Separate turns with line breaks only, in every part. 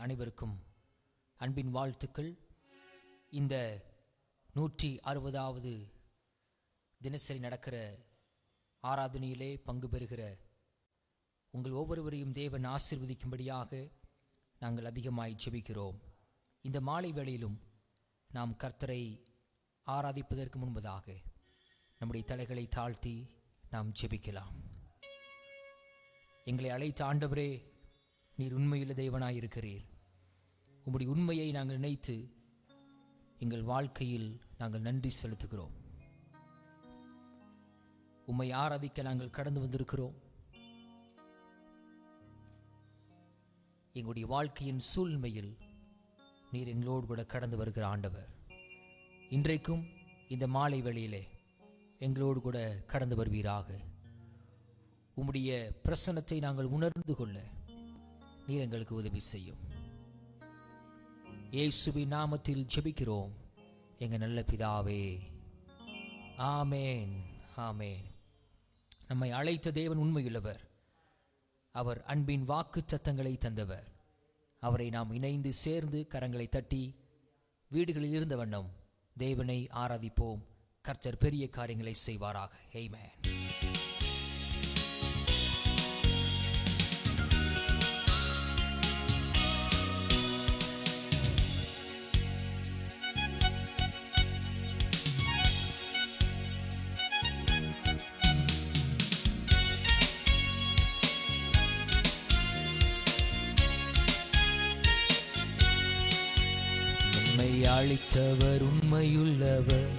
அனைவருக்கும் அன்பின் வாழ்த்துக்கள். இந்த 160வது தினசரி நடக்கிற ஆராதனையிலே பங்கு பெறுகிற உங்கள் ஒவ்வொருவரையும் தேவன் ஆசீர்வதிக்கும்படியாக நாங்கள் அதிகமாய் ஜெபிக்கிறோம். இந்த மாலை வேளையிலும் நாம் கர்த்தரை ஆராதிப்பதற்கு முன்பதாக நம்முடைய தலைகளை தாழ்த்தி நாம் ஜெபிக்கலாம். எங்களை அழைத்த ஆண்டவரே, நீர் உண்மையுள்ள தேவனாயிருக்கிறீர். உம்முடைய உண்மையை நாங்கள் நினைத்து எங்கள் வாழ்க்கையில் நாங்கள் நன்றி செலுத்துகிறோம். உம்மை ஆராதிக்க நாங்கள் கடந்து வந்திருக்கிறோம். எங்களுடைய வாழ்க்கையின் சூழ்மையில் நீர் எங்களோடு கூட கடந்து வருகிற ஆண்டவர். இன்றைக்கும் இந்த மாலை வேளையிலே எங்களோடு கூட கடந்து வருவீராக. உம்முடைய பிரசன்னத்தை நாங்கள் உணர்ந்து கொள்ள நீர் எங்களுக்கு உதவி செய்யும். இயேசுவின் நாமத்தில் ஜெபிக்கிறோம் எங்கள் நல்ல பிதாவே, ஆமேன், ஆமேன். நம்மை அழைத்த தேவன் உண்மையுள்ளவர். அவர் அன்பின் வாக்குத்தத்தங்களை தந்தவர். அவரை நாம் இணைந்து சேர்ந்து கரங்களை தட்டி வீடுகளில் இருந்த வண்ணம் தேவனை ஆராதிப்போம். கர்த்தர் பெரிய காரியங்களை செய்வாராக. ஆமென். அளித்தவர் உண்மையுள்ளவர்,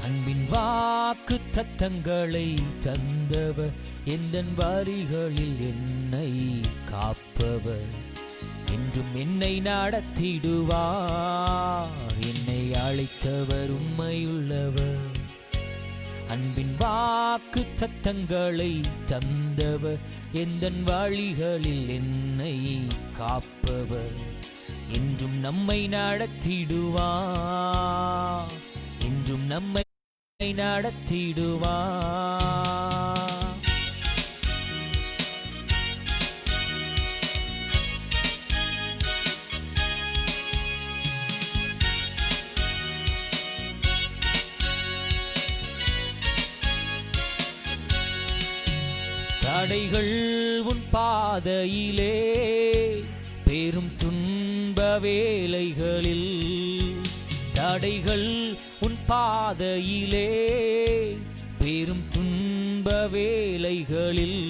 அன்பின் வாக்கு தத்தங்களை தந்தவர், எந்தன் வரிகளில் என்னை காப்பவர், என்றும் என்னை நடத்திடுவார். என்னை அளித்தவர் உண்மையுள்ளவர், அன்பின் வாக்கு தத்தங்களை தந்தவர், எந்தன் வழிகளில் என்னை காப்பவர், என்றும் நம்மை நடத்திடுவார், என்றும் நம்மை நடத்திடுவார். தடைகள் உன் பாதையிலே, பெரும் துன்ப வேளைகளில், தடைகள் உன் பாதையிலே, பெரும் துன்ப வேளைகளில்,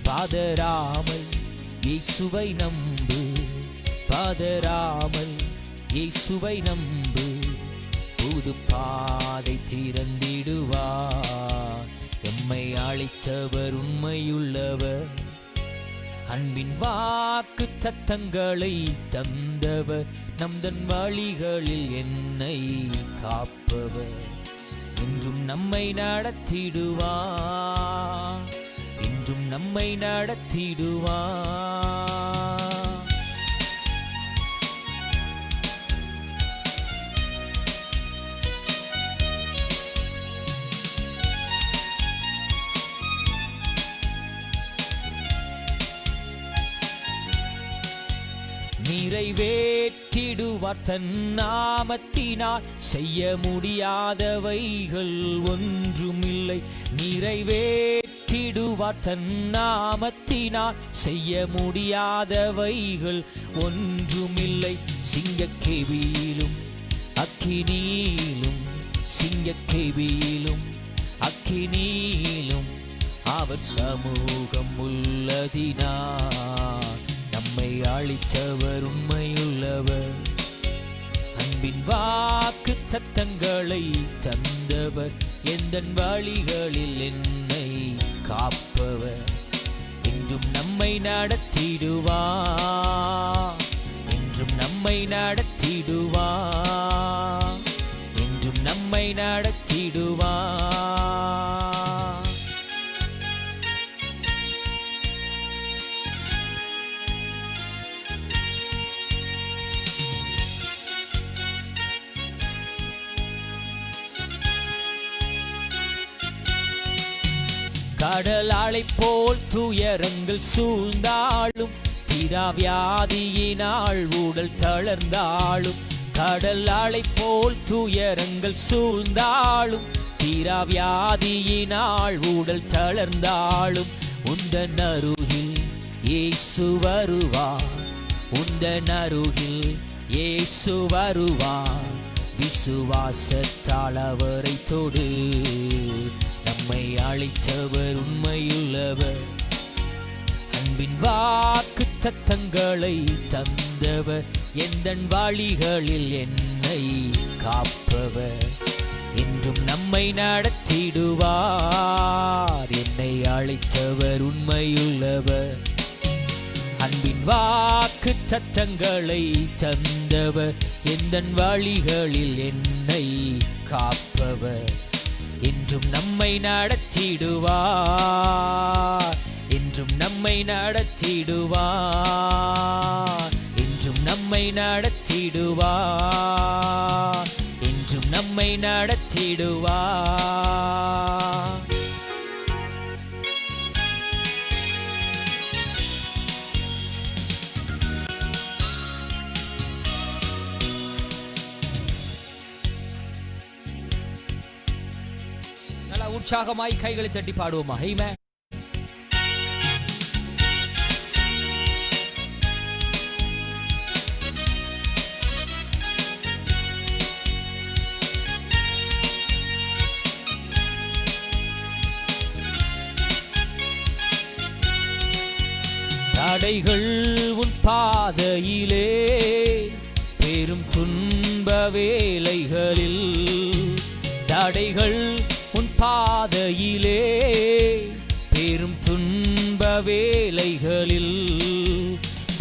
பதறாமல் இயேசுவை நம்பு, பதறாமல் இயேசுவை நம்பு, புது பாதை திறந்திடுவார். எம்மை அழைத்தவர் உண்மையுள்ளவர், அன்பின் வாக்கு தத்தங்களை தந்தவர், நம்தன் வழிகளில் என்னை காப்பவர், என்றும் நம்மை நடத்திடுவார், என்றும் நம்மை நடத்திடுவார். நிறைவேற்றிடுவார் தன் நாமத்தினால், செய்ய முடியாதவைகள் ஒன்றுமில்லை. நிறைவேற்றிடுவார் தன் நாமத்தினால், செய்ய முடியாதவைகள் ஒன்றுமில்லை. சிங்கக்கேவியிலும் அக்கினியிலும், சிங்கக்கேவியிலும் அக்கினியிலும் அவர் சமூகம் உள்ளதினார். நம்மை அளித்தவர் உண்மையுள்ளவர், அன்பின் தத்தங்களை தந்தவர், எந்தன் வழிகளில் என்னை காப்பவர், என்றும் நம்மை நடத்திடுவார், என்றும் நம்மை நடத்திடுவார், என்றும் நம்மை நடத்திடுவார். கடல் அலை போல் துயரங்கள் சூழ்ந்தாலும், தீராவியாதியினால் உடல் தளர்ந்தாலும், கடல் அலை போல் துயரங்கள் சூழ்ந்தாலும், தீராவியாதியினால் உடல் தளர்ந்தாலும், உந்தன் அருகில் இயேசு வருவார், உந்தன் அருகில் இயேசு வருவார், விசுவாசத்தால் அவரை தொடு, நம்மை அழைத்தவர் உண்மையுள்ளவர், அன்பின் வாக்கு தத்தங்களை தந்தவர், எந்தன் வழிகளில் என்னை காப்பவர், என்றும் நம்மை நடத்திடுவார், என்னை அழைத்தவர் உண்மையுள்ளவர், அன்பின் வாக்கு தத்தங்களை தந்தவர், எந்தன் வழிகளில் என்னை காப்பவர், என்றும் நம்மை நடத்திடுவார், என்றும் நம்மை நடத்திடுவார், என்றும் நம்மை நடத்திடுவார், என்றும் நம்மை நடத்திடுவார். நல்லா உற்சாகமாய் கைகளை தட்டி பாடுவோமா? ஆமென். தடைகள் உன் பாதையிலே, பெரும் துன்ப வேளைகளில், தடைகள் உன் பாதையிலே, பெரும் துன்ப வேளைகளில்,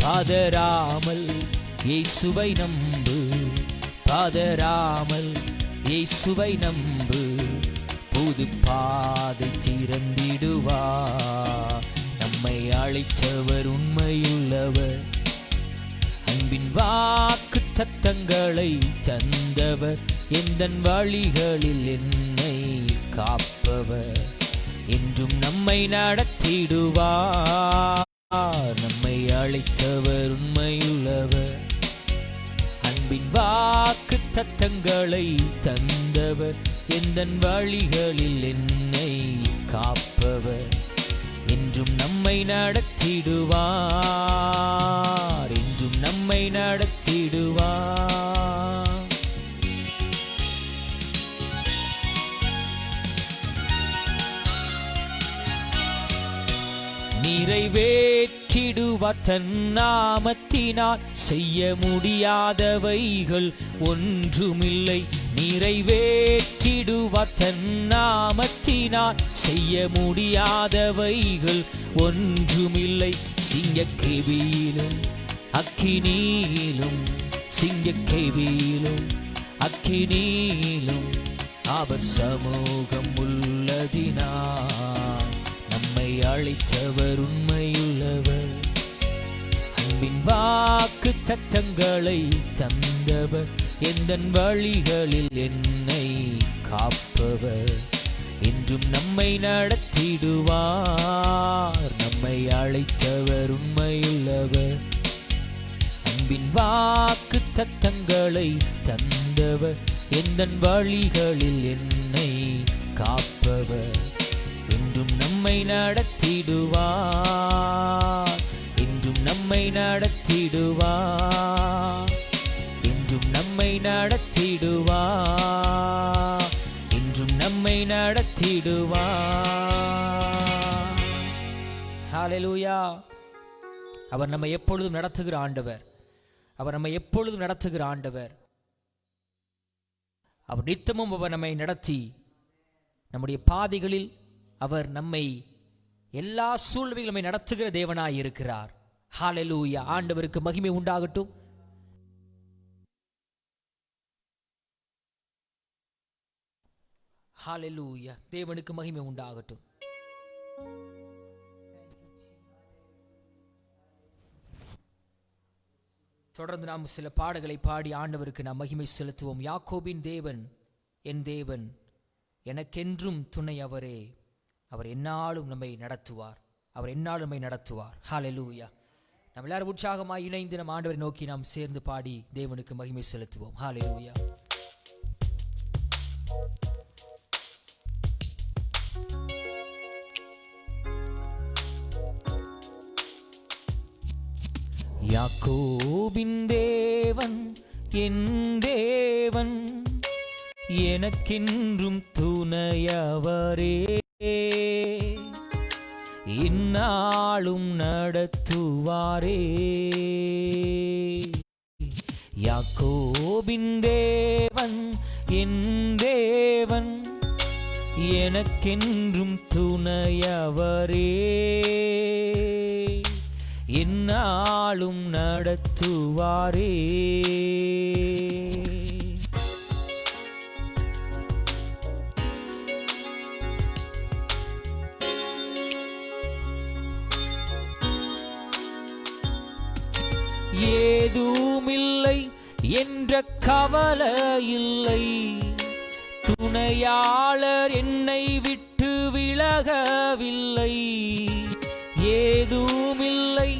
பதறாமல் இயேசுவை நம்பு, பதறாமல் இயேசுவை நம்பு, புது பாதை திறந்திடுவார், நம்மை அழைத்தவர் உண்மையுள்ளவர், அன்பின் வாக்கு தத்தங்களை தந்தவர், எந்தன் வழிகளில் என்னை காப்பவர், என்றும் நம்மை நடத்திடுவார், நம்மை அழைத்தவர் உண்மையுள்ளவர், அன்பின் வாக்கு தத்தங்களை தந்தவர், எந்தன் வழிகளில் என்னை காப்பவர், என்றும் நம்மை நடத்திடுவார், என்றும் நம்மை நடத்திடுவார். நிறைவேற்றிடுவார் தன் நாமத்தினால், செய்ய முடியாதவைகள் ஒன்றுமில்லை, நிறைவேற்றிடுவார் தன் நாமத்தினால், செய்ய முடியாதவைகள் ஒன்றுமில்லை, சிங்கக்கேபியிலும் அக்கினியிலும், சிங்கக்கேபியிலும் அக்கினியிலும், அவர் சமூகம் உள்ளதினால், நம்மை அழைத்தவர் உண்மையுள்ளவர், அன்பின் வாக்கு தத்தங்களை தந்தவர், எந்தன் வழிகளில் என்னை காப்பவர், என்றும் நம்மை நடத்திடுவார், நம்மை அழைத்தவர் உண்மையுள்ளவர், அன்பின் வாக்கு தத்தங்களை தந்தவர், எந்தன் வழிகளில் என்னை காப்பவர், என்றும் நம்மை நடத்திடுவார், என்றும் நம்மை நடத்திடுவார், என்றும் நம்மை நடத்திடுவார், என்றும் நம்மை நடத்திடுவார். ஹல்லேலூயா. அவர் நம்மை எப்பொழுதும் நடத்துகிற ஆண்டவர், அவர் நம்மை எப்பொழுதும் நடத்துகிற ஆண்டவர், அவர் நித்தமும் அவர் நம்மை நடத்தி நம்முடைய பாதைகளில் அவர் நம்மை எல்லா சூழ்நிலைகளும் நம்மை நடத்துகிற தேவனாய் இருக்கிறார். ஹல்லேலூயா. ஆண்டவருக்கு மகிமை உண்டாகட்டும். ஹல்லேலூயா. தேவனுக்கு மகிமை உண்டாகட்டும். தொடர்ந்து நாம் சில பாடல்களை பாடி ஆண்டவருக்கு நாம் மகிமை செலுத்துவோம். யாக்கோபின் தேவன் என் தேவன், எனக்கென்றும் துணை அவரே, அவர் எந்நாளும் நம்மை நடத்துவார், அவர் எந்நாளும் நம்மை நடத்துவார். ஹல்லேலூயா. நம்ம எல்லாரும் உற்சாகமாய் இணைந்து நம் ஆண்டவரை நோக்கி நாம் சேர்ந்து பாடி தேவனுக்கு மகிமை செலுத்துவோம். ஹல்லேலூயா. யாக்கோபின் தேவன் என் தேவன், எனக்கென்றும் துணையவரே, இந்நாளும் நடத்துவாரே. யாக்கோபின் தேவன் என் தேவன், எனக்கென்றும் துணையவரே, எந்நாளும் நடத்துவாரே. ஏதுமில்லை என்ற கவலை இல்லை, துணையாளர் என்னை விட்டு விலகவில்லை. ஏதுமில்லை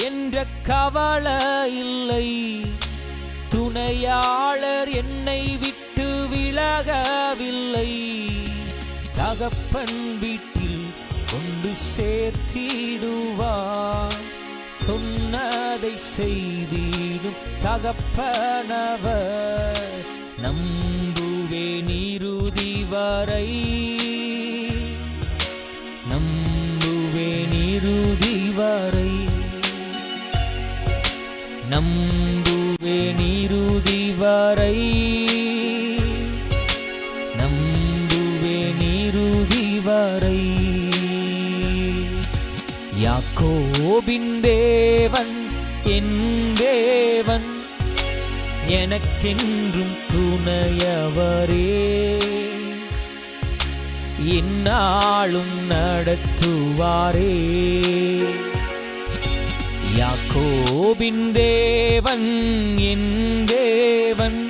என்ற கவலை இல்லை, துணையாளர் என்னை விட்டு விலகவில்லை. தகப்பன் வீட்டில் கொண்டு சேர்த்திடுவார், சொன்னதை செய்திடும் தகப்பனவர். நம்புவேன் இறுதி வரை, நம்புவேன் இறுதி வரை, நம்புவேன் இறுதி வரை, நம்புவேன் இறுதி வரை. யாக்கோபின் தேவன் என் தேவன், எனக்கென்றும் துணையவரே, இந்நாளும் நடத்துவாரே. யாக்கோபின் தேவன் என் தேவன்,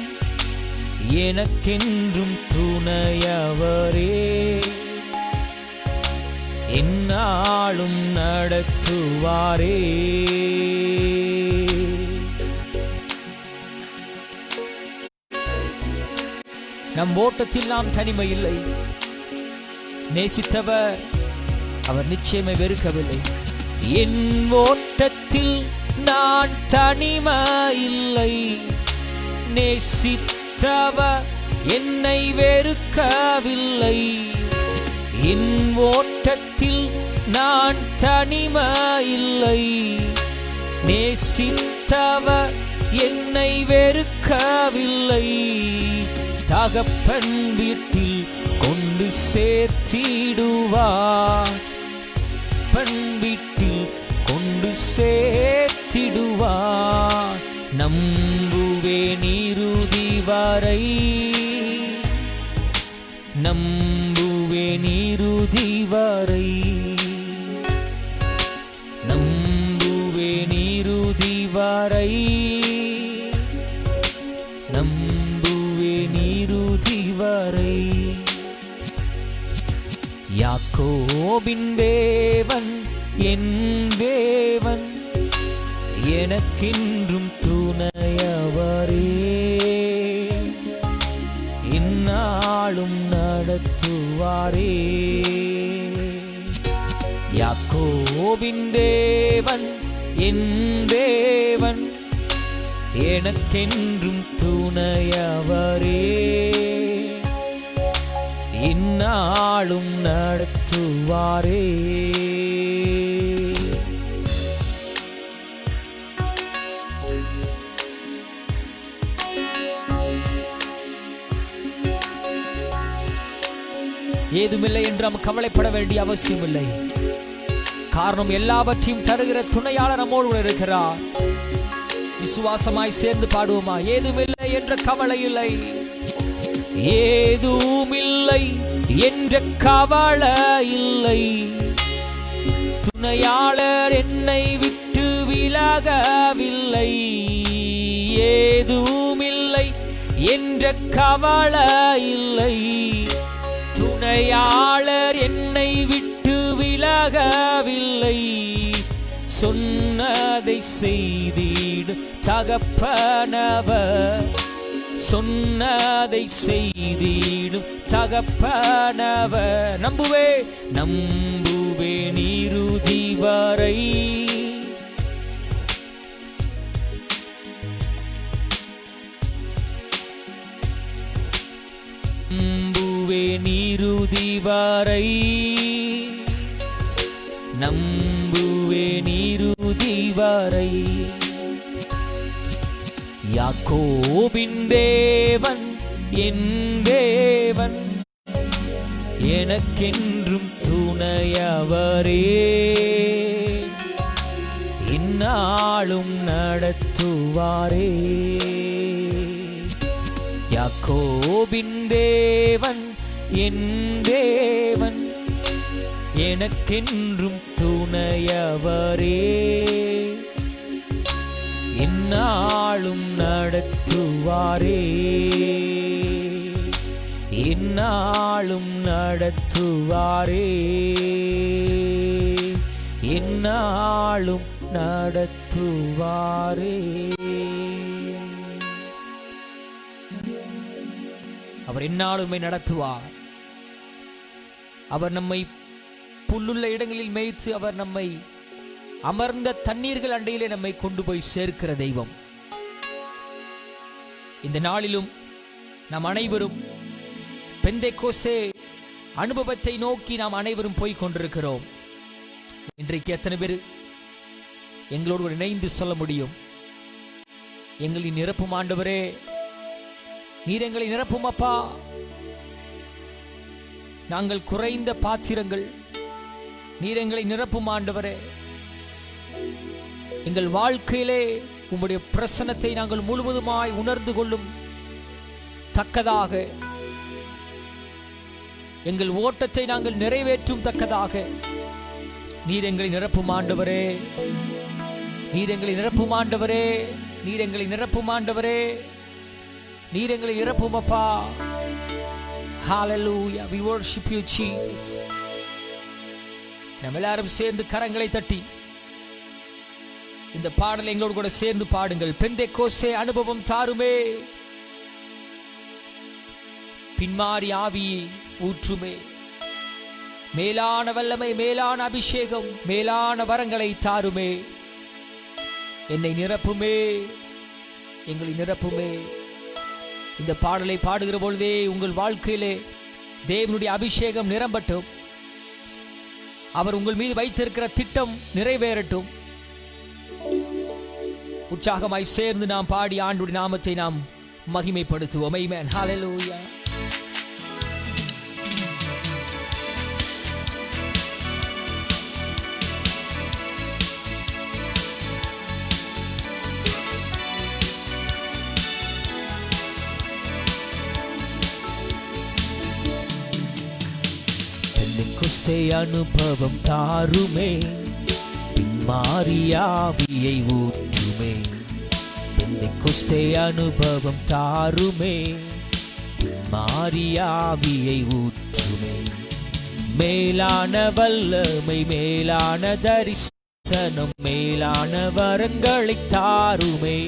எனக்கென்றும் துணையவரே, எந்நாளும் நடத்துவாரே. நம் ஓட்டத்தில் நாம் தனிமை இல்லை, நேசித்தவர் அவர் நிச்சயமே வெறுக்கவில்லை. என் ஓட்டத்தில் நான் தனிமை இல்லை, நேசித்தவர் என்னை வெறுக்கவில்லை. என் ஓட்டத்தில் நான் தனிமை இல்லை, நேசித்தவர் என்னை வெறுக்கவில்லை. தகப்பன் வீட்டில் கொண்டு சேர்த்திடுவார், பண் வீட்டில் கொண்டு சேர்த்திடுவார். நம்புவேன் இறுதி வரை, நம்புவேன் இறுதி வரை, நம்புவேன் இறுதி வரை, நம்புவேன் இறுதி வரை. யாக்கோபின் தேவன் என் தேவன், எனக்கென்றும் துணையவரே, இந்நாளும் நடத்துவாரே. யாக்கோபின் தேவன் என் தேவன், எனக்கென்றும் துணையவரே, இந்நாளும் நடத்துவாரே. ஏதுமில்லை என்று நாம் கவலைப்பட வேண்டிய அவசியம் இல்லை. காரணம், எல்லாவற்றையும் தருகிற துணையாளர் நம்மோடு கூட இருக்கிறார். விசுவாசமாய் சேர்ந்து பாடுவோமா? ஏதுமில்லை என்ற கவலை இல்லை, ஏதுமில்லை என்ற கவலை இல்லை, துணையாளர் என்னை விட்டு விலகவில்லை. ஏதுமில்லை என்ற கவலை இல்லை, துணையாளர் என்னை விட்டு விலகவில்லை. சொன்னதை செய்திடும் தகப்பனவர், சொன்னதை செய்திடும் தகப்பனவர். நம்புவேன் இறுதி வரை, நம்புவேன் இறுதி வரை, நம்புவேன் இறுதி வரை. யாக்கோபின் தேவன் என் தேவன், எனக்கென்றும் துணையவரே, இந்நாளும் நடத்துவாரே. யாக்கோபின் தேவன் என் தேவன், எனக்கென்றும் துணையவரே, இந்நாளும் நடத்துவாரே, இந்நாளும் நடத்துவாரே, இந்நாளும் நடத்துவாரே. அவர் எந்நாளுமே நடத்துவார். அவர் நம்மை புல்லுள்ள இடங்களில் மேய்த்து, அவர் நம்மை அமர்ந்த தண்ணீர்கள் அண்டையிலே நம்மை கொண்டு போய் சேர்க்கிற தெய்வம். இந்த நாளிலும் நாம் அனைவரும் பெந்தேகோஸ்தே அனுபவத்தை நோக்கி நாம் அனைவரும் போய் கொண்டிருக்கிறோம். இன்றைக்கு எத்தனை பேர் எங்களோடு இணைந்து சொல்ல முடியும்? எங்களை நிரப்பும் ஆண்டவரே, நீர் எங்களை நிரப்பும் அப்பா. நாங்கள் குறைந்த பாத்திரங்கள், நீர் எங்களை நிரப்பும் ஆண்டவரே. எங்கள் வாழ்க்கையிலே உம்முடைய பிரசன்னத்தை நாங்கள் முழுவதுமாய் உணர்ந்து கொள்ளும் தக்கதாக, எங்கள் ஓட்டத்தை நாங்கள் நிறைவேற்றும் தக்கதாக நீர் எங்களை நிரப்பும் ஆண்டவரே, நீர் எங்களை நிரப்பும் ஆண்டவரே, நீர் எங்களை நிரப்பும் ஆண்டவரே, நீர் எங்களை நிரப்பும் அப்பா. Hallelujah, we worship you Jesus. நாம் எல்லாரும் சேர்ந்து கரங்களை தட்டி இந்த பாடலை எங்களோடு கூட சேர்ந்து பாடுங்கள். பெந்தேகோஸ்தே அனுபவம் தாருமே, பின்மாறி ஆவியை ஊற்றுமே, மேலான வல்லமை, மேலான அபிஷேகம், மேலான வரங்களை தாருமே. என்னை நிரப்புமே, எங்களை நிரப்புமே. இந்த பாடலை பாடுகிற பொழுதே உங்கள் வாழ்க்கையிலே தேவனுடைய அபிஷேகம் நிரம்பட்டும். அவர் உங்கள் மீது வைத்திருக்கிற திட்டம் நிறைவேறட்டும். உற்சாகமாய் சேர்ந்து நாம் பாடி ஆண்டவருடைய நாமத்தை நாம் மகிமைப்படுத்துவோம். ஆமென். ஹல்லேலூயா. பெந்தேகோஸ்தே அனுபவம் தாருமே, பின்மாறியாவியை ஊற்றுமே. பெந்தேகோஸ்தே அனுபவம் தாருமே, பின்மாறியாவியை ஊற்றுமே. மேலான வல்லமை, மேலான தரிசனம், மேலான வரங்களை தாருமே.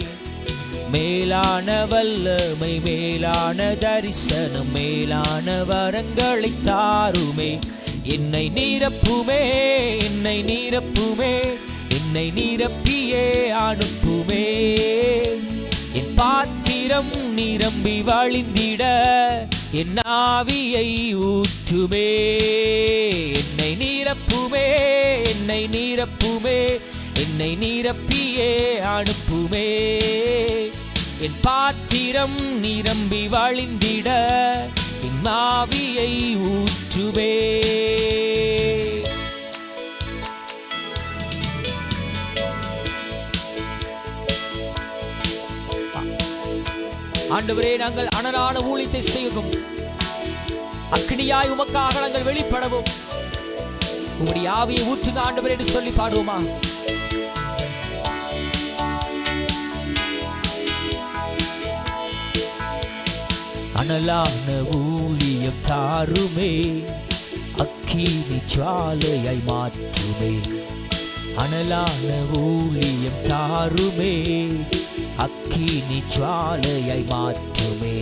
மேலான வல்லமை, மேலான தரிசனம், மேலான வரங்களை தாருமே. என்னை நிரப்புமே, என்னை நிரப்புமே, என்னை நிரப்பியே அனுப்புமே. என் பாத்திரம் நிரம்பி வழிந்திட என் ஆவியை ஊற்றுமே. என்னை நிரப்புமே, என்னை நிரப்புமே, என்னை நிரப்பியே அனுப்புமே. என் பாத்திரம் நிரம்பி வழிந்திட என் ஆவியை ஊற்றுமே. ஆண்டவரே, நாங்கள் அனலான ஊழியத்தை செய்யவும், அக்னியாய் உமக்காக நாங்கள் வெளிப்படவும் உம்முடைய ஆவியை ஊற்றுங்க ஆண்டவரே என்று சொல்லி பாடுவோமா? அனலான ஊழியம் தாருமே, அக்கினி ஜுவாலையாய் மாற்றுமே. அனலான ஊழியம் தாருமே, அக்கினி ஜுவாலையாய் மாற்றுமே.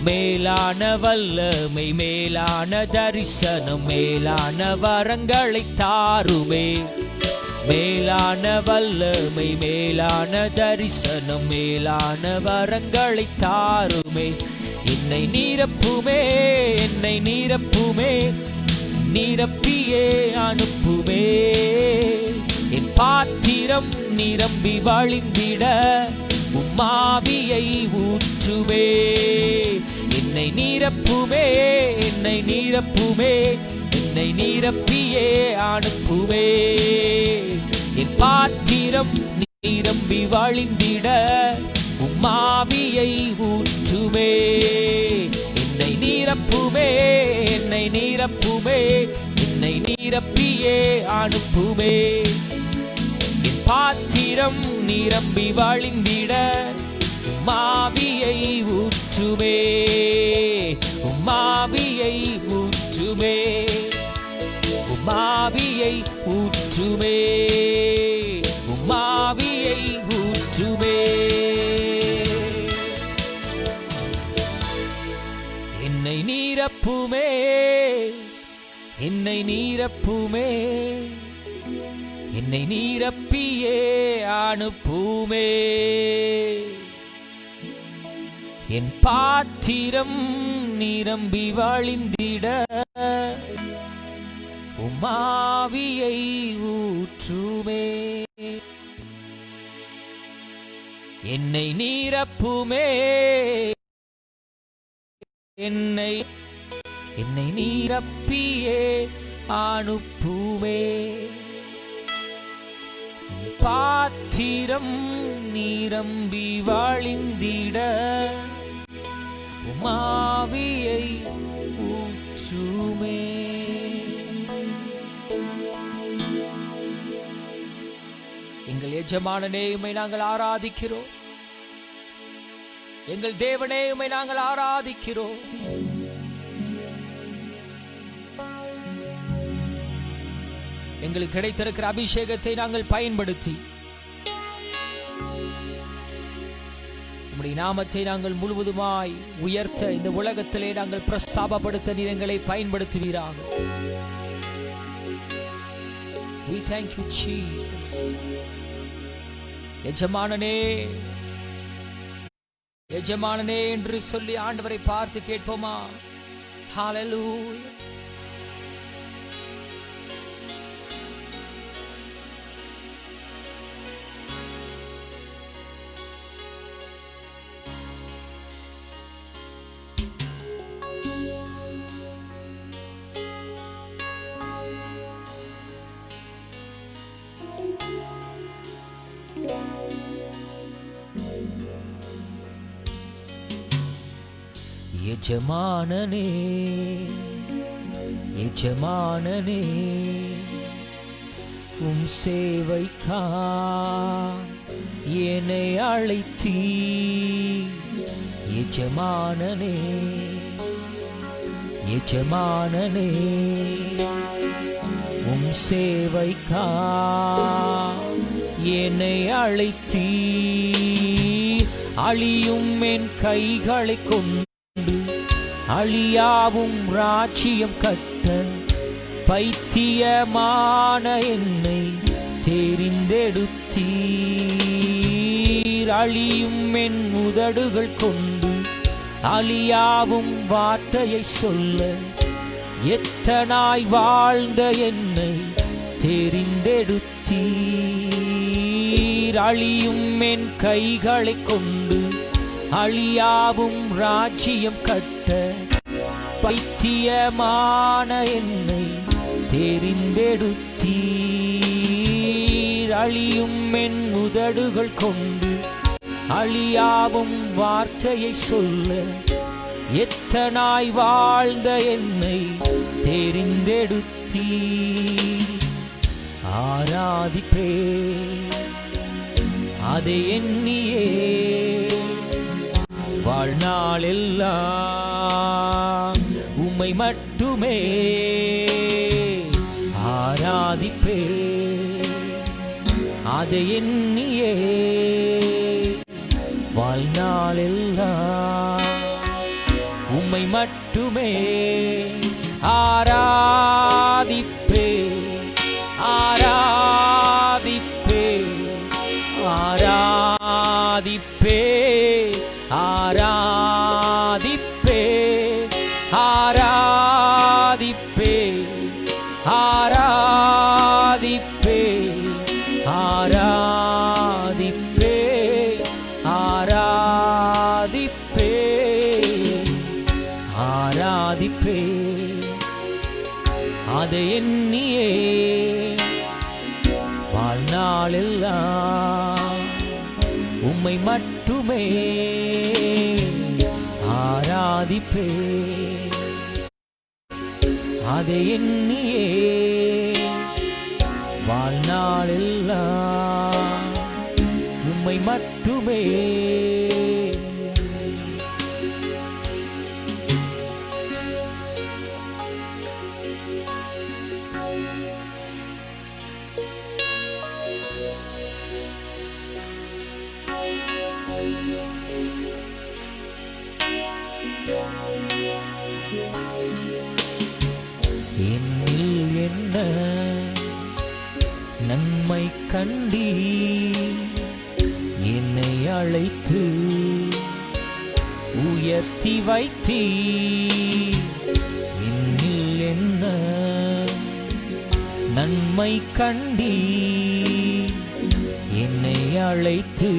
மேலான வல்லமை, மேலான தரிசனம், மேலான வரங்களை தாருமே. மேலான வல்லமை, மேலான தரிசனம், மேலான வரங்களை தாருமே. என்னை நிரப்புமே, என்னை நிரப்புமே, நிரப்பியே அனுப்புமே. என் பாத்திரம் நிரம்பி வழிந்திட உம்மாவியை ஊற்றுமே. என்னை நிரப்புமே, என்னை நிரப்புமே, என்னை நிரப்பியே அனுப்புமே. என் பாத்திரம் நிரம்பி வழிந்திட உம்மாவியை ஊற்றுமே. என்னை நிரப்புமே, என்னை நிரப்புமே, என்னை நிரப்பியே அனுப்புமே. என் பாத்திரம் நிரம்பி வழிந்திட உம்மாவியை ஊற்றுமே. உம்மாவியை ஊற்றுமே, உம்மாவியை ஊற்றுமே, உம்மாவியை ஊற்றுமே. என்னை நீரப்புமே, என்னை நீரப்புமே, என்னை நீரப்பியே அனுப்புமே. என் பாத்திரம் நிரம்பி வழிந்திட உம்மாவியை ஊற்றுமே. என்னை நீரப்புமே, என்னை என்னை நீரப்பியே அனுப்புமே. பாத்திரம் நிரம்பி வழிந்திட உம்மாவியை ஊற்றுமே. எங்கள் எஜமானனே, உம்மை நாங்கள் ஆராதிக்கிறோம். எங்கள் தேவனே, உம்மை நாங்கள் ஆராதிக்கிறோம். எங்களுக்கு கிடைத்திருக்கிற அபிஷேகத்தை நாங்கள் பயன்படுத்தி உம்முடைய நாமத்தை நாங்கள் முழுவதுமாய் உயர்த்த இந்த உலகத்திலே நாங்கள் பிரஸ்தாபப்படுத்த நீர் எங்களை பயன்படுத்துவீராக. We thank you, Jesus. எஜமானனே, எஜமானனே என்று சொல்லி ஆண்டவரை பார்த்து கேட்போமா? ஹalleluya. எஜமானனே, எஜமானனே, உம் சேவைக்காய் என்னை அழைத்தீ. எஜமானனே, எஜமானனே, உம் சேவைக்காய் என்னை அழைத்தீ. அழியும் என் கைகளை கொண்டு அழியாவும் ராஜ்யம் கட்ட பைத்தியமான என்னை தெரிந்தெடுத்தீர். அழியும் என் உதடுகள் கொண்டு அழியாவும் வார்த்தையை சொல்ல எத்தனாய் வாழ்ந்த என்னை தெரிந்தெடுத்தீர். அழியும் என் கைகளை கொண்டு அழியாவும் ராஜ்யம் கட்ட பைத்தியமான என்னை தெரிந்தெடுத்தீர். அழியும் என் உதடுகள் கொண்டு அழியாவும் வார்த்தையை சொல்ல எத்தனாய் வாழ்ந்த என்னை தெரிந்தெடுத்தீர். ஆராதிப்பே அதை எண்ணியே வாழ்நாளெல்லாம் உம்மை மட்டுமே ஆராதிப்பே அதை எண்ணியே வாழ்நாளெல்லாம் உம்மை மட்டுமே ஆராதிப்பே ஆராதிப்பே ஆராதிப்பே ஆராதிப்பே ஆராதிப்பே ஆராதிப்பே ஆராதிப்பே ஆராதிப்பே ஆராதிப்பே அதை எண்ணியே வாழ்நாளெல்லாம் உம்மை மட்டுமே ஆராதிப்பே அதை எண்ணியே வாழ்நாளெல்லாம் உம்மை மட்டுமே. என்னில் என்ன நன்மை கண்டி என்னை அழைத்து உயர்த்தி வைத்தீ. என்னில் என்ன நன்மை கண்டி என்னை அழைத்து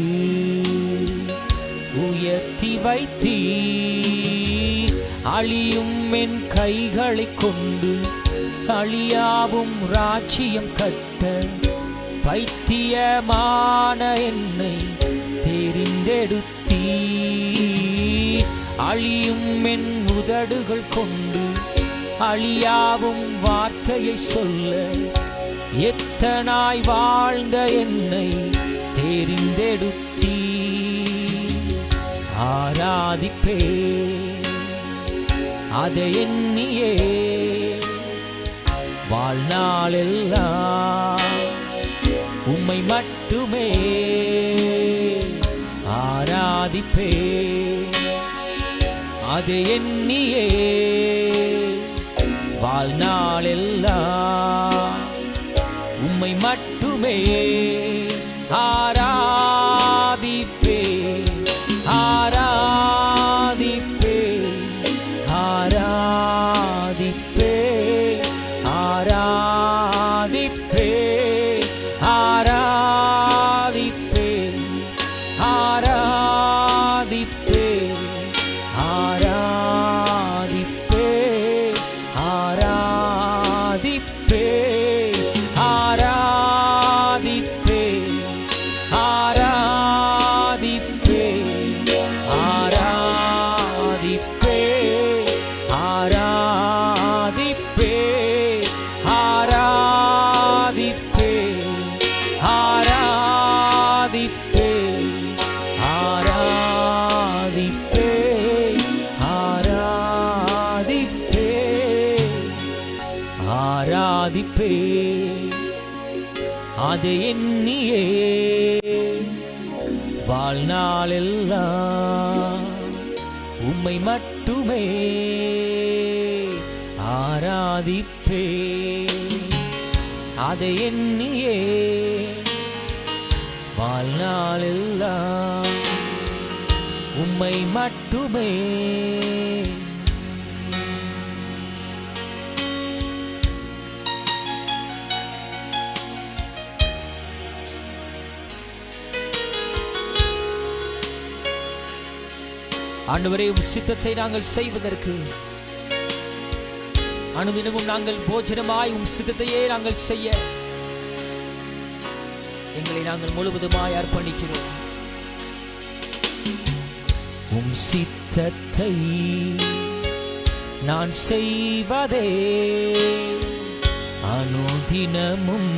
உயர்த்தி வைத்தீ. அழியும் என் கைகளை கொண்டு அழியாவும் ராஜ்யம் கட்ட பைத்தியமான என்னை தெரிந்தெடுத்தீ. அழியும் என் உதடுகள் கொண்டு அழியாவும் வார்த்தையை சொல்ல எத்தனாய் வாழ்ந்த என்னை தெரிந்தெடுத்தீ. ஆராதிப்பே அதை எண்ணியே வாழ்நாளெல்லாம் உம்மை மட்டுமே ஆராதிப்பே அதை எண்ணியே வாழ்நாளெல்லாம் உம்மை மட்டுமே ஆராதிப்பே ஆராதிப்பே ஆராதிப்பே ஆராதிப்பே ஆராதிப்பே ஆராதிப்பே ஆராதிப்பே ஆராதிப்பே ஆராதிப்பே ஆராதிப்பே ஆராதிப்பே ஆராதிப்பே ஆராதிப்பே ஆராதிப்பே ஆராதிப்பே ஆராதிப்பே ஆராதிப்பே அதை எண்ணியே வாழ்நாளெல்லாம் உம்மை மட்டுமே ஆராதிப்பே அதை எண்ணியே வாழ்நாளெல்லாம் உம்மை மட்டுமே. ஆண்டவரே, உம் சித்தத்தை நாங்கள் செய்வதற்கு அனுதினமும் நாங்கள் போஜனமாய் உம் சித்தத்தையே நாங்கள் செய்ய எங்களை நாங்கள் முழுவதுமாய் அர்ப்பணிக்கிறோம். உம் சித்தத்தை நான் செய்வதே அனுதினமும்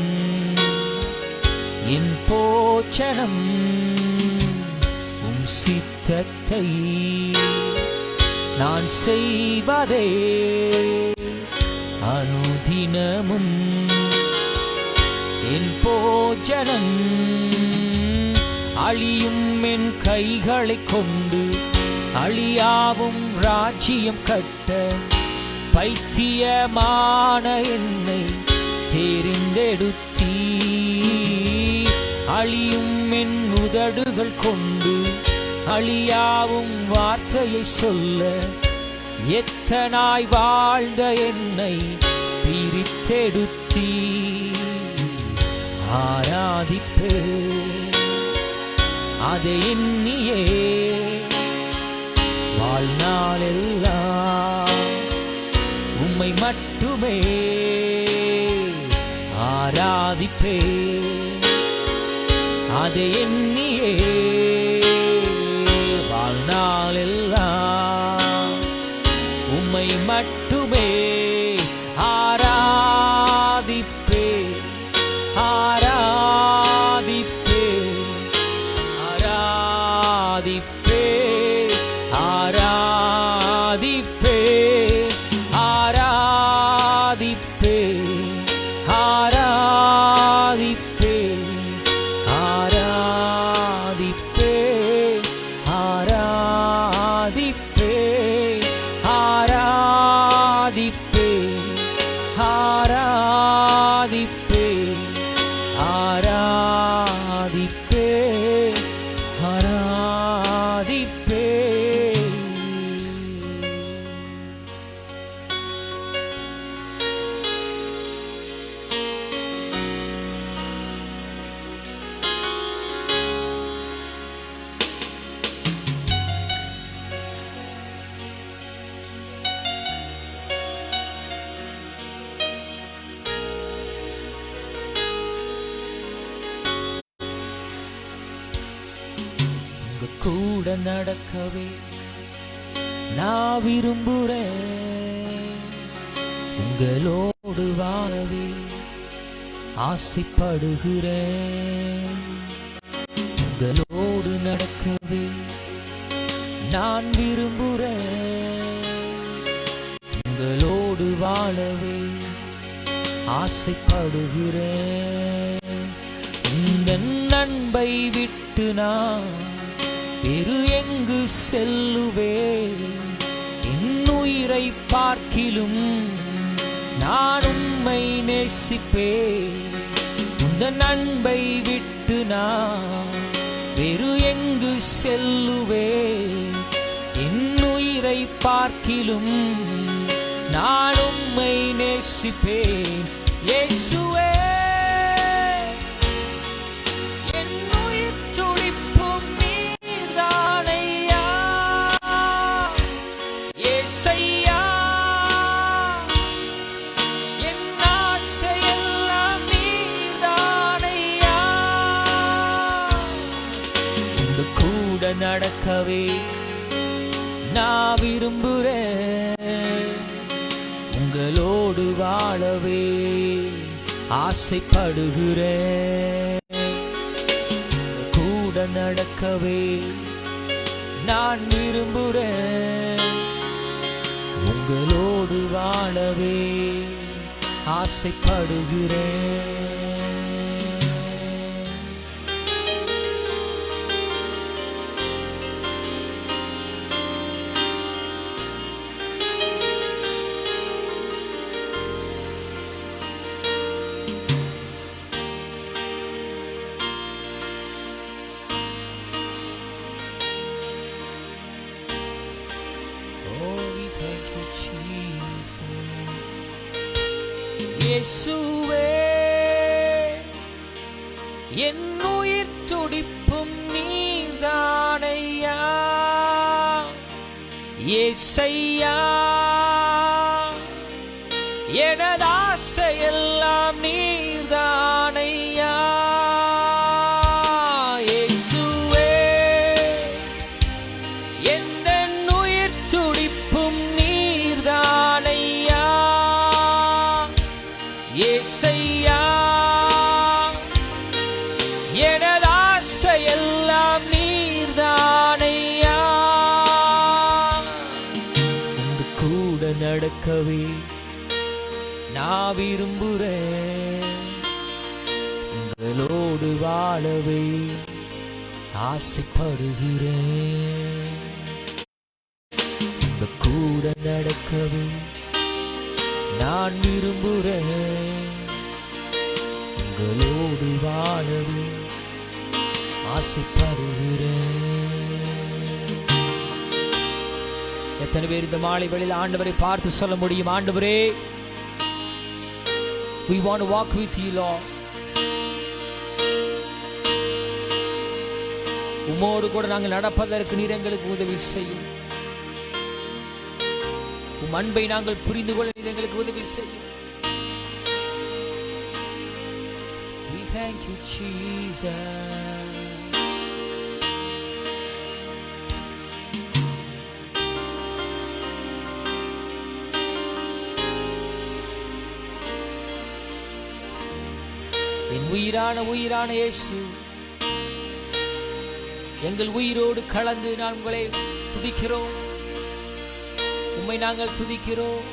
என் போஜனம். உம் சித்தத்தை நான் செய்வதே அனுதினமும் என் போஜனம். அழியும் என் கைகளை கொண்டு அழியாவும் ராஜ்யம் கட்ட பைத்தியமான என்னை தெரிந்தெடுத்தீ. அழியும் என் உதடுகள் கொண்டு அழியாவும் வார்த்தையை சொல்ல எத்தனாய் வாழ்ந்த என்னை பிரித்தெடுத்தீ. ஆராதிப்பே அதை எண்ணியே வாழ்நாளெல்லாம் உம்மை மட்டுமே ஆராதிப்பே அதை எண்ணியே வாழ்நாளெல்லாம் உம்மை மட்டுமே ஆராதிப்பே ஆராதிப்பே ஆராதிப்பே ஆராதிப்பே ஆராதிப்பே ஆராதிப்பே ஆராதிப்பே ஆராதிப்பே ஆராதிப்பே ஆராதிப்பே ஆராதிப்பே ஆராதிப்பே. கூட நடக்கவே நான் விரும்புறேன். உங்களோடு வாழவே ஆசைப்படுகிறேன். உங்களோடு நடக்கவே நான் விரும்புறேன். உங்களோடு வாழவே ஆசைப்படுகிறேன். இந்த நண்பை விட்டு நான் வேறு எங்கு செல்லுவே? என் உயிரை பார்க்கிலும் நான் உம்மை நேசிப்பே. இந்த நண்பை விட்டு நான் வேறு எங்கு செல்லுவே? என் உயிரை பார்க்கிலும் நான் உம்மை நேசிப்பேன். இயேசுவே செய்யா என் ஆசையெல்லாம் நீதானையா. உங்க கூட நடக்கவே நான் விரும்புறேன். உங்களோடு வாழவே ஆசைப்படுகிறேன். கூட நடக்கவே நான் விரும்புறேன். உங்களோடு வாழவே ஆசைப்படுகிறேன். இயேசுவே என் உயிர் துடிப்பும் நீர்தானையா. இயேசையா எனது ஆசையெல்லாம் நீர்தானையா. இயேசுவே எந்தன் உயிர் துடிப்பும் நீர்தானையா. இயேசையா எனது ஆசையெல்லாம் நீர்தானையா. உங்க கூட நடக்கவே நான் விரும்புறேன், உங்களோடு வாழவே ஆசைப்படுகிறேன். உங்க கூட நடக்கவே நான் விரும்புறேன், உங்களோடு வாழவே ஆசைப்படுகிறேன். எத்தனை பேர் இந்த மாலை வேளையில் ஆண்டவரை பார்த்து சொல்ல முடியும், ஆண்டவரே we want to walk with you Lord. உம்மோடு கூட நாங்கள் நடப்பதற்கு நீர் எங்களுக்கு உதவி செய்யும். உம் அன்பை நாங்கள் புரிந்து கொள்ள நீர் எங்களுக்கு உதவி செய்யும். We thank you Jesus. என் உயிரான இயேசு, எங்கள் உயிரோடு கலந்து நான் உங்களை துதிக்கிறோம், உம்மை நாங்கள் துதிக்கிறோம்.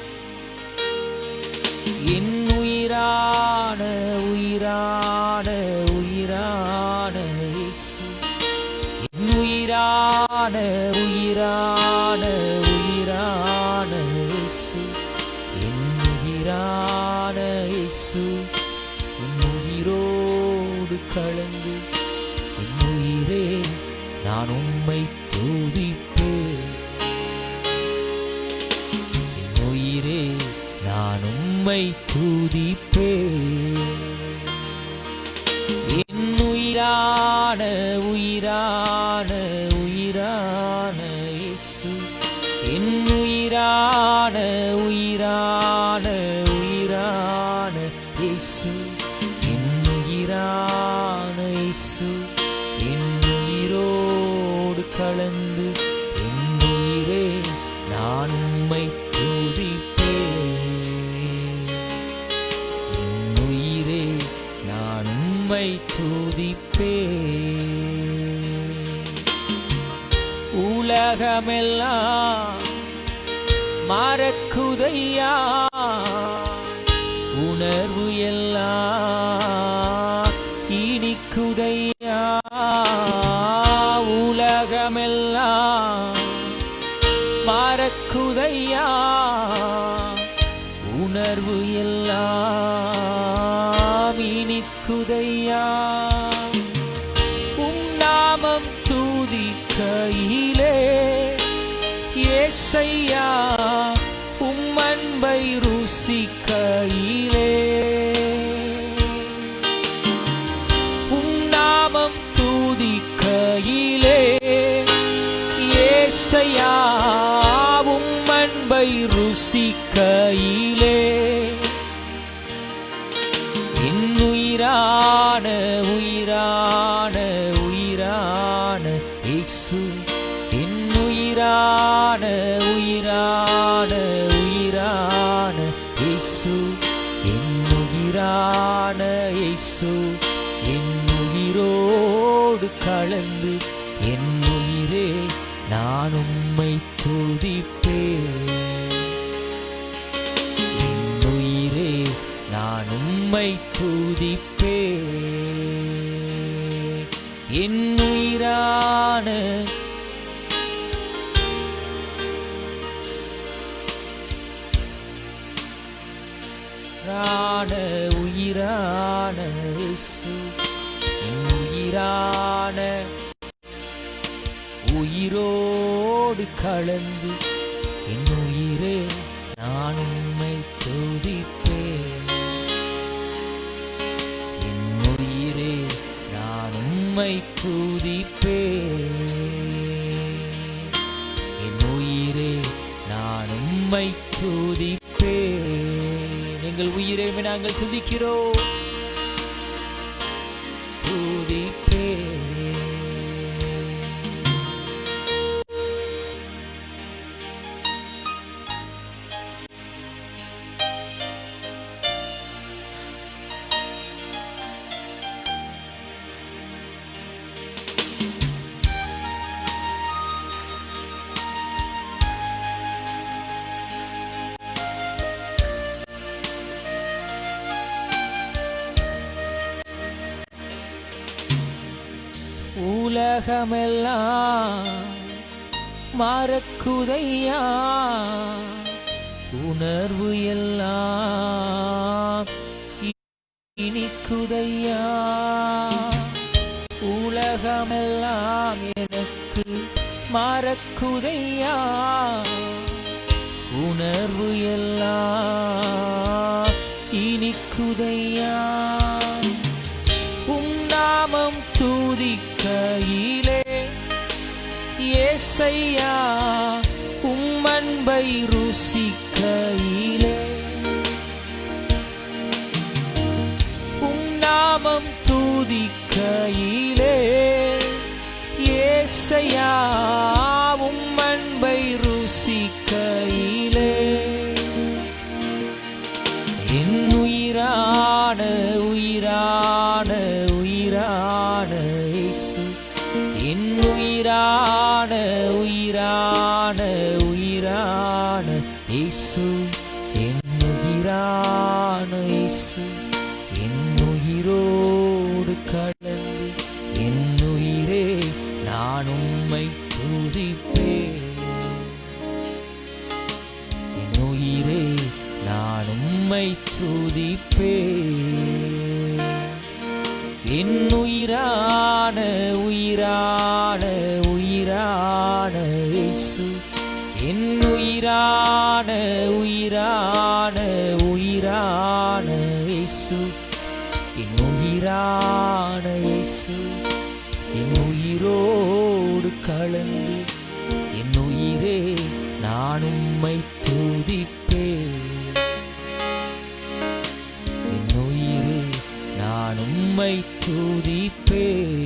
என் உயிரான இயேசு, என் உயிரான இயேசு, என் உயிரான இயேசு, என் உயிரோடு கலந்து என் உயிரே நான் உம்மை துதிப்பேன். என் உயிரே நான் உம்மை துதிப்பேன். என் உயிரான இயேசு, என் உயிரான இயேசு, என் உயிரான இயேசு, என் உயிரோடு கலந்து என் உயிரே நான் உம்மை துதிப்பேன். என் உயிரே நான் உம்மை துதிப்பேன். உலகமெல்லாம் மறக்குதையா, உணர்வு எல்லாம் இனிக்குதையா. உலகமெல்லாம் மறக்குதையா, உணர்வு எல்லாம் இனிக்குதையா. உம் நாமம் துதிக்கையிலே ஏசையா, உம் அன்பை ருசிக்கையிலே, உம் நாமம் துதிக்கையிலே ஏசையா, உம் அன்பை ருசிக்கையிலே, என் உயிரான இயேசு, என் உயிரான இயேசு, என் உயிரான இயேசு, என் உயிரோடு கலந்து என் உயிரே நான் உம்மை துதிப்பேன். என் உயிரே நான் உம்மை துதிப்பேன். என் உயிரான உயிரான இயேசு, என் உயிரான உயிரோடு கலந்து என் உயிரே நான் உம்மை துதிப்பேன். என் உயிரே நான் உம்மை துதிப்பேன். என் உயிரே நான் உம்மை துதிப்பேன். எங்கள் உயிரை நாங்கள் துதிக்கிறோம். துதிப்பே உலகமெல்லாம் மறக்குதையா, உணர்வு எல்லாம் இனிக்குதையா. உலகமெல்லாம் எனக்கு மறக்குதையா, உணர்வு எல்லாம் இனிக்குதையா. நாமம் துதிக்கையிலே ஏசையா, உம்மன்பை ருசிக்கையிலே, நாமம் துதிக்கையிலே ஏசையா, உம்மன்பை ருசிக்கையிலே, என் உயிரான உயிரான உயிரான இயேசு, என் உயிரான உயிரான உயிரான இயேசு, என் உயிரான இயேசு, என் உயிரோடு கலந்து என் உயிரே நான் உம்மை துதிப்பேன். என் உயிரே நான் உம்மை துதிப்பேன். என் உயிரான உயிரான உயிரான இயேசு, என் உயிரான உயிரான உயிரான இயேசு, என் உயிரான இயேசு, என் உயிரோடு கலந்து என் உயிரே நான் உம்மை துதிப்பேன். என் உயிரே நான் உம்மை துதிப்பேன்.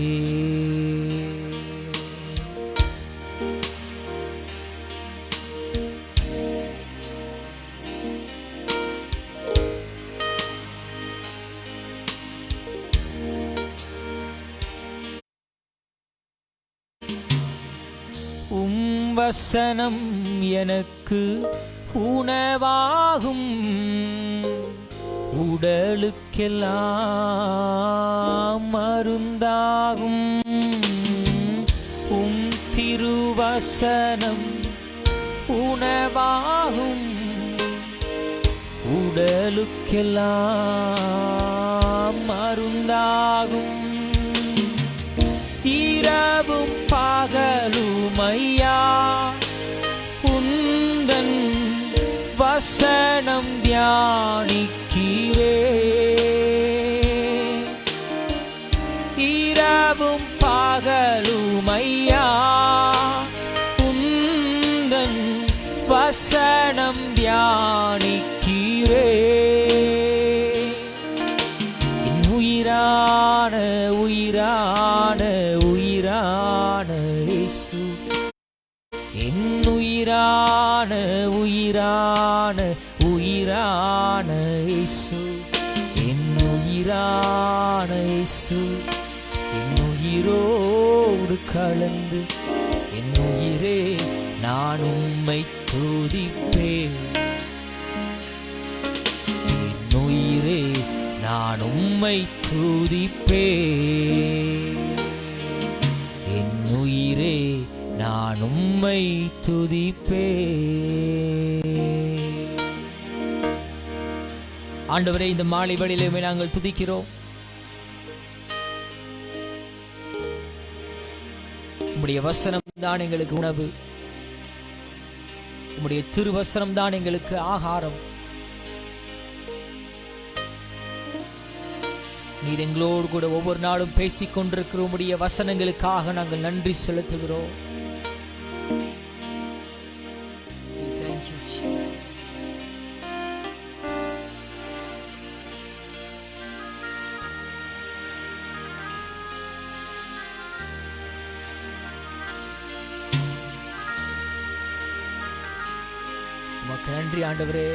வசனம் எனக்கு உணவாகும், உடலுக்கெல்லாம் மருந்தாகும். திருவசனம் உணவாகும், உடலுக்கெல்லாம் மருந்தாகும். இரவும் பகலும் ஐயா உந்தன் வசனம் தியானிக்கிறே. இரவும் பகலும் ஐயா உந்தன் வசனம் தியானிக்கிறே. என் உயிரான உயிரான உயிரான இயேசு, என் உயிரான உயிரான உயிரான இயேசு, என் உயிரான இயேசு, என் உயிரோடு கலந்து என் உயிரே நான் உம்மை துதிப்பேன். என் உயிரே நான் உம்மை துதிப்பேன். என் உயிரே நான் உம்மை துதிப்பேன். ஆண்டவரே, இந்த மாலை வேளையிலே நாங்கள் துதிக்கிறோம். உம்முடைய வசனம் தான் எங்களுக்கு உணவு, உம்முடைய திருவசனம் தான் எங்களுக்கு ஆகாரம். நீர் எங்களோடு கூட ஒவ்வொரு நாளும் பேசிக் கொண்டிருக்கிற உம்முடைய வசனங்களுக்காக நாங்கள் நன்றி செலுத்துகிறோம். உமக்கு நன்றி ஆண்டவரே.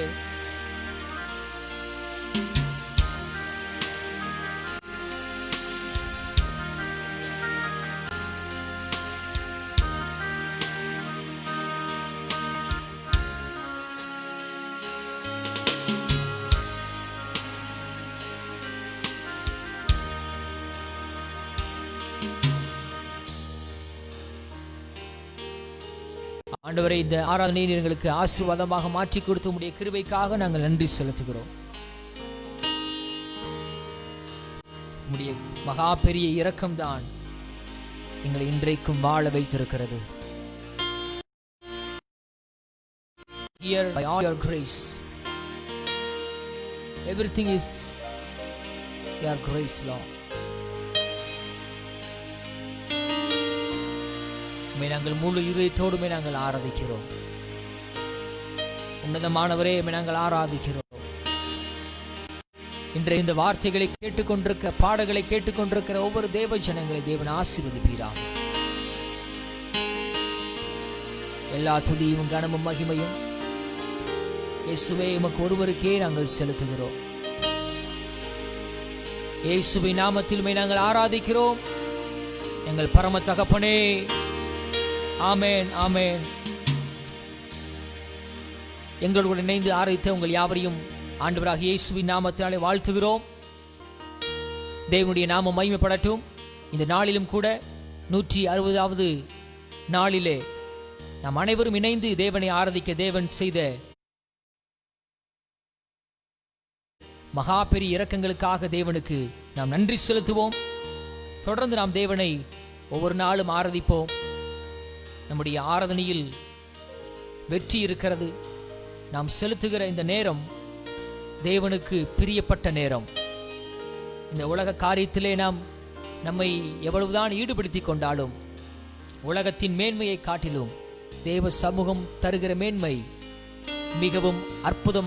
ஆண்டவரே, இந்த ஆராதனையை எங்களுக்கு ஆசீர்வாதமாக மாற்றி கொடுத்து உம்முடைய கிருபைக்காக நாங்கள் நன்றி செலுத்துகிறோம். உம்முடைய மகா பெரிய இரக்கம்தான் எங்களை இன்றைக்கும் வாழ வைத்திருக்கிறது. Here by all your grace, everything is your grace, Lord. நாங்கள் முழு இதயத்தோடுமே நாங்கள் ஆராதிக்கிறோம். உன்னதமானவரே, நாங்கள் ஆராதிக்கிறோம். இன்றைய இந்த வார்த்தைகளை கேட்டுக்கொண்டிருக்கிற, பாடல்களை கேட்டுக்கொண்டிருக்கிற ஒவ்வொரு தேவ ஜனங்களை தேவன் ஆசீர்வதிப்பீராக. எல்லா துதியும் கனமும் மகிமையும் இயேசுவே உமக்கு ஒருவருக்கே நாங்கள் செலுத்துகிறோம். இயேசுவின் நாமத்திலுமே நாங்கள் ஆராதிக்கிறோம் எங்கள் பரம தகப்பனே. ஆமென், ஆமென். எங்களுடன் இணைந்து ஆராதித்த உங்கள் யாவரையும் ஆண்டவராகிய இயேசுவின் நாமத்தினாலே வாழ்த்துகிறோம். தேவனுடைய நாமம் மகிமைப்படட்டும். இந்த நாளிலும் கூட 160வது நாளிலே நாம் அனைவரும் இணைந்து தேவனை ஆராதிக்க தேவன் செய்த மகா பெரிய இரக்கங்களுக்காக தேவனுக்கு நாம் நன்றி செலுத்துவோம். தொடர்ந்து நாம் தேவனை ஒவ்வொரு நாளும் ஆராதிப்போம். நம்முடைய ஆராதனையில் வெற்றி இருக்கிறது. நாம் செலுத்துகிற இந்த நேரம் தேவனுக்கு பிரியப்பட்ட நேரம். இந்த உலக காரியத்திலே நாம் நம்மை எவ்வளவுதான் ஈடுபடுத்தி கொண்டாலும் உலகத்தின் மேன்மையை காட்டிலும் தேவ சமூகம் தருகிற மேன்மை மிகவும் அற்புதம்.